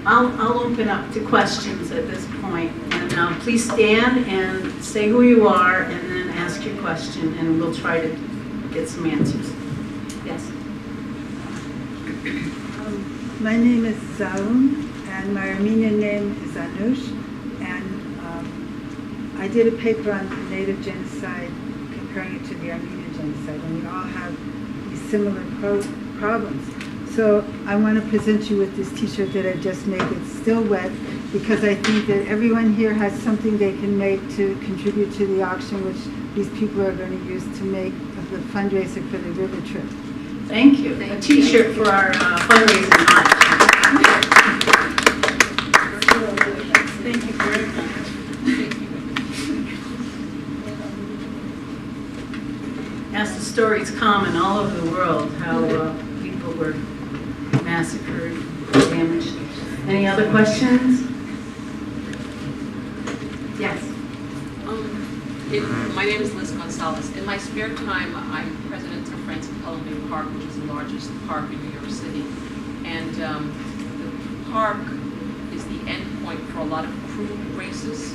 I'll open up to questions at this point. And please stand and say who you are and then ask your question, and we'll try to get some answers. Yes? My name is Zaun, and my Armenian name is Anush. And I did a paper on the Native genocide, comparing it to the Armenian genocide, and we all have these similar problems. So I want to present you with this t-shirt that I just made. It's still wet because I think that everyone here has something they can make to contribute to the auction, which these people are going to use to make the fundraiser for the river trip. Thank you. A t-shirt for our fundraising auction. Thank you very much. As the stories common all over the world, how people were massacred, damaged. Any other questions? Yes. My name is Liz Gonzalez. In my spare time, I'm president of Friends of Pelham Park, which is the largest park in New York City. And the park is the end point for a lot of crew races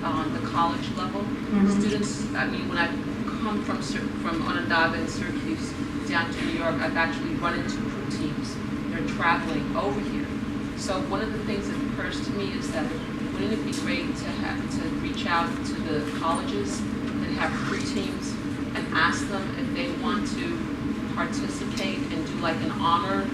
on the college level. Mm-hmm. Students, I mean, when I've come from Onondaga and Syracuse down to New York, I've actually run into crew teams. They're traveling over here. So one of the things that occurs to me is that wouldn't it be great to reach out to the colleges that have crew teams and ask them if they want to participate and do like an honor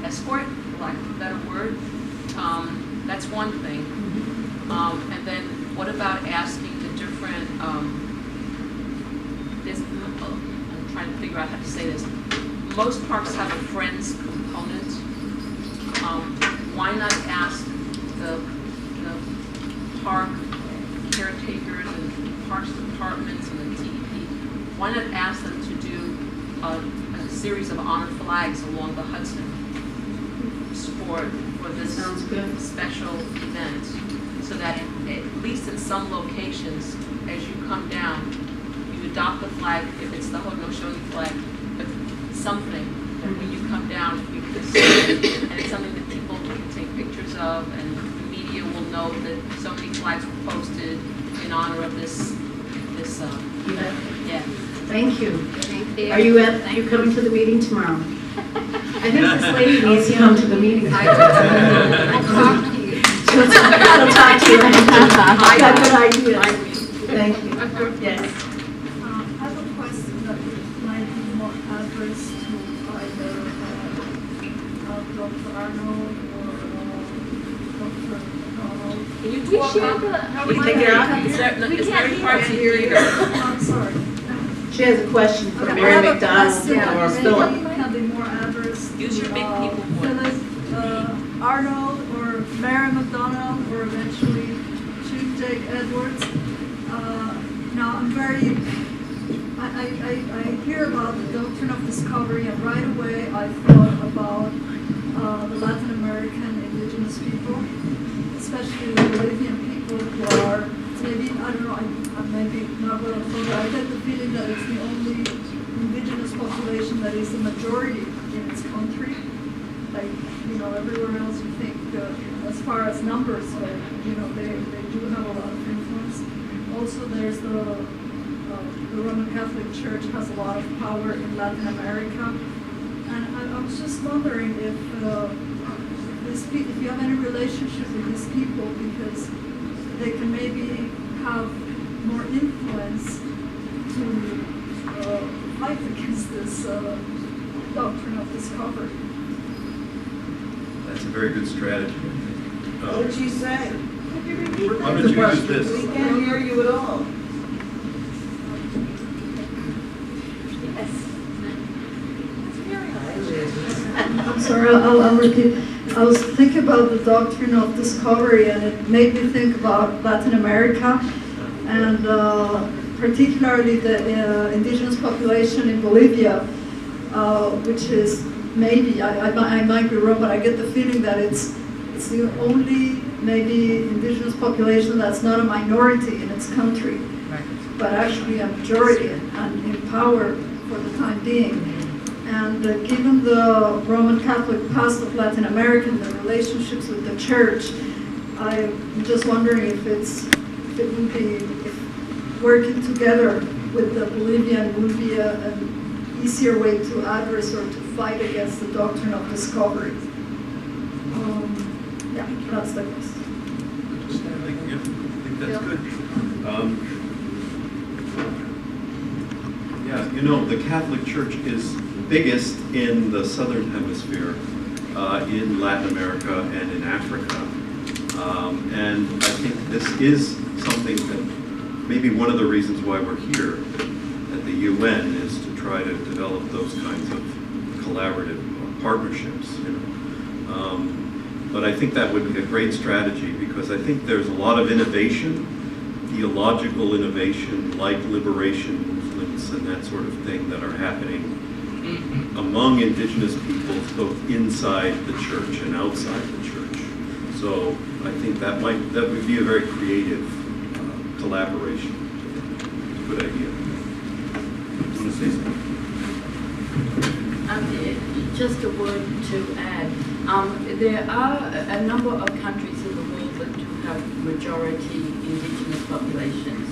escort, for lack of a better word. That's one thing. And then what about asking the different, I'm trying to figure out how to say this. Most parks have a friends component. Why not ask the park caretakers and parks departments and the TEP, why not ask them to do a series of honor flags along the Hudson for this special event, so that at least in some locations, as you come down, you adopt the flag, if it's the Haudenosaunee flag, but something that when you come down, you can see, and it's something that people can take pictures of, and the media will know that so many flags were posted in honor of this event. Yeah. Thank you. Thank you. Are you coming to the meeting tomorrow? I think this lady needs to come to the meeting. I'll talk to you. She'll talk to you. I got good ideas. Thank you. Yes. I have a question that might be more addressed to either Dr. Arnold or Dr. Donald. Can you talk up? We Take it out. It's very hard to hear you. I'm sorry. She has a question for Okay, Mary I have a McDonald question or that Philip. maybe can be more addressed Use your to, big people voice. Philip Arnold or Mary McDonald or eventually Chief Jake Edwards. Now I'm very, I hear about the doctrine of discovery, and right away I thought about the Latin American indigenous people, especially the Bolivian people who are maybe, I don't know, I maybe not well informed, but I get the feeling that it's the only indigenous population that is a majority in its country. Like, you know, everywhere else you think, as far as numbers, you know, they do have a lot of influence. Also, there's the Roman Catholic Church has a lot of power in Latin America. And I was just wondering if you have any relationship with these people, because they can maybe have more influence to fight against this doctrine of discovery. That's a very good strategy. What did you say? Could you repeat that? Why don't you use this? We can't hear you at all. I'm sorry, I'll repeat. I was thinking about the doctrine of discovery, and it made me think about Latin America, and particularly the indigenous population in Bolivia, which is maybe, I might be wrong, but I get the feeling that it's the only maybe indigenous population that's not a minority in its country, but actually a majority and in power for the time being. And given the Roman Catholic past of Latin America and the relationships with the church, I'm just wondering if it would be, if working together with the Bolivian would be an easier way to address or to fight against the doctrine of discovery. Yeah, that's the question. I think that's good. Yeah, you know, the Catholic Church is biggest in the Southern Hemisphere, in Latin America and in Africa. And I think this is something that maybe one of the reasons why we're here at the UN is to try to develop those kinds of collaborative partnerships. You know? But I think that would be a great strategy because I think there's a lot of innovation, theological innovation, like liberation movements and that sort of thing that are happening among indigenous peoples, both inside the church and outside the church. So I think that would be a very creative collaboration. Good idea. You want to say something? Just a word to add. There are a number of countries in the world that do have majority indigenous populations.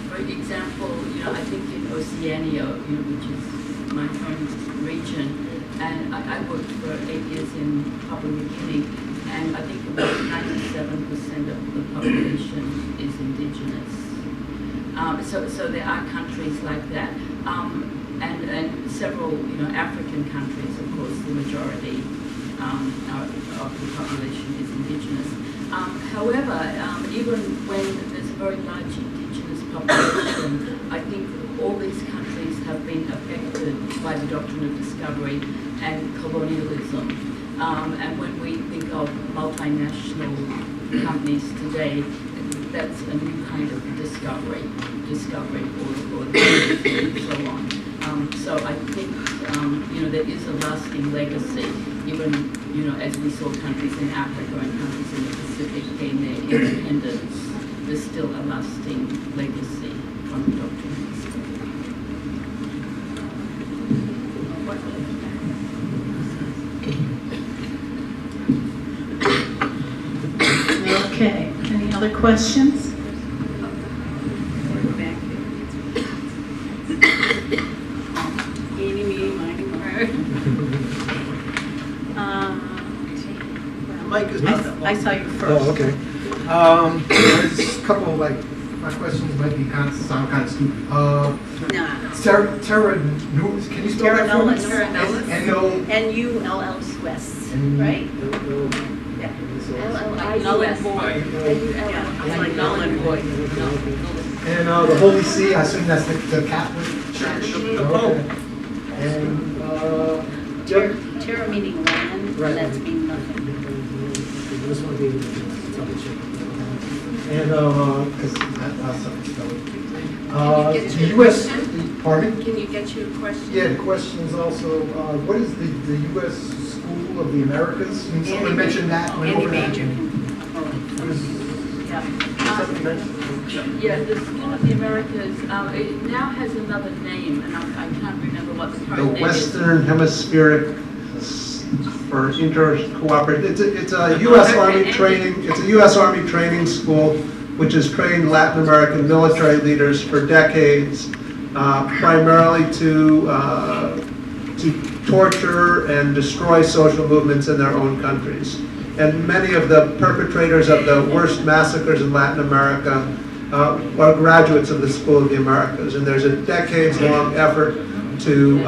For example, I think in Oceania, which is my home region, and I worked for 8 years in Papua New Guinea, and I think about 97% of the population is indigenous. So there are countries like that. And several, African countries, of course, the majority of the population is indigenous. However, even when there's a very large indigenous population, I think all these countries have been affected by the doctrine of discovery and colonialism. And when we think of multinational companies today, that's a new kind of discovery or so on. So I think, there is a lasting legacy, even, as we saw countries in Africa and countries in the Pacific gain their independence, there's still a lasting legacy from the doctrine of discovery. Okay, any other questions? Eeny, meeny, miny, moe. Mike is I saw you first. Oh, okay. There's a couple of, my questions might be sound kind of stupid. Nah. Terra Nullis, can you spell that for me? Terra Nullis. N-O. N-U-L-L-S, right? Yeah. L-L-I-U-S. Yeah, it's like null and void. And the Holy See, I assume that's the Catholic Church? The Pope. And, Terra meaning land, Right. and that's mean nothing. this one being double check. And, because that's something spelled. The U.S. Pardon? Can you get your question? Yeah, the question is also, what is the U.S. School of the Americas? And someone mentioned that. Any major. What is Yeah. something mentioned? Yeah, the School of the Americas, it now has another name, and I can't remember what the The current name is. Western Hemispheric for Inter-Cooperative. It's a U.S. Army training. It's a U.S. Army training school which has trained Latin American military leaders for decades, primarily to torture and destroy social movements in their own countries. And many of the perpetrators of the worst massacres in Latin America are graduates of the School of the Americas. And there's a decades-long effort to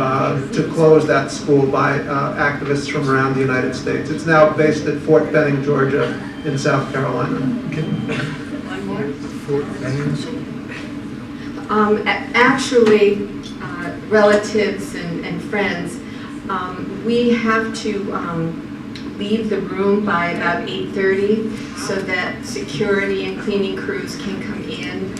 close that school by activists from around the United States. It's now based at Fort Benning, Georgia, in South Carolina. One more? Fort Benning. Actually, relatives and friends, we have to leave the room by about 8:30 so that security and cleaning crews can come in.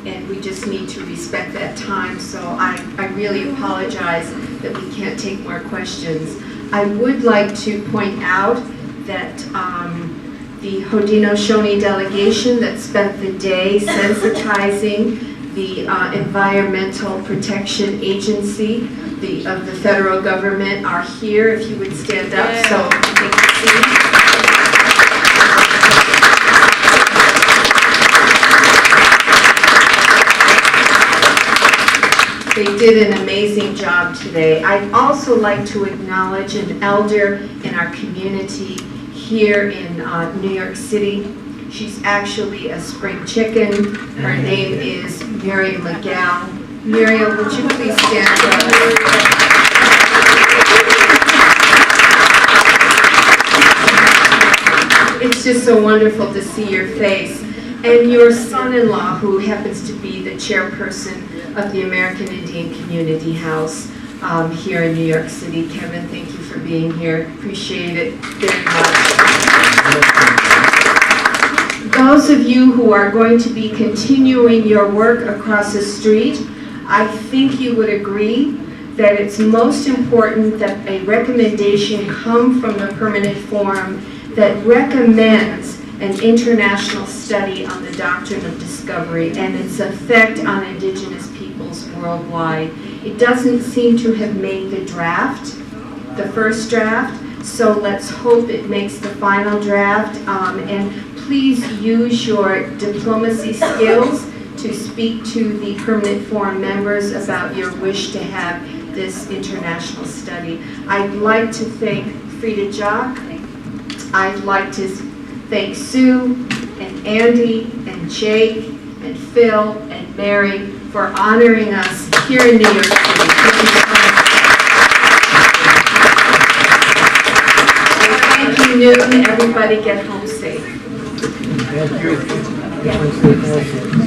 And we just need to respect that time, so I really apologize that we can't take more questions. I would like to point out that the Haudenosaunee delegation that spent the day sensitizing the Environmental Protection Agency of the federal government are here, if you would stand up so they can see. They did an amazing job today. I'd also like to acknowledge an elder in our community here in New York City. She's actually a spring chicken. Her name is Muriel McGow. Muriel, would you please stand up? It's just so wonderful to see your face. And your son-in-law, who happens to be the chairperson of the American Indian Community House here in New York City. Kevin, thank you for being here. Appreciate it very much. Those of you who are going to be continuing your work across the street, I think you would agree that it's most important that a recommendation come from the Permanent Forum that recommends an international study on the doctrine of discovery and its effect on Indigenous peoples worldwide. It doesn't seem to have made the draft, the first draft, so let's hope it makes the final draft. And please use your diplomacy skills to speak to the Permanent Forum members about your wish to have this international study. I'd like to thank Frida Jock. I'd like to thank Sue and Andy and Jake and Phil and Mary for honoring us here in New York City. Thank you so much. Thank you, Newton. Everybody get home safe. Thank you. Yeah.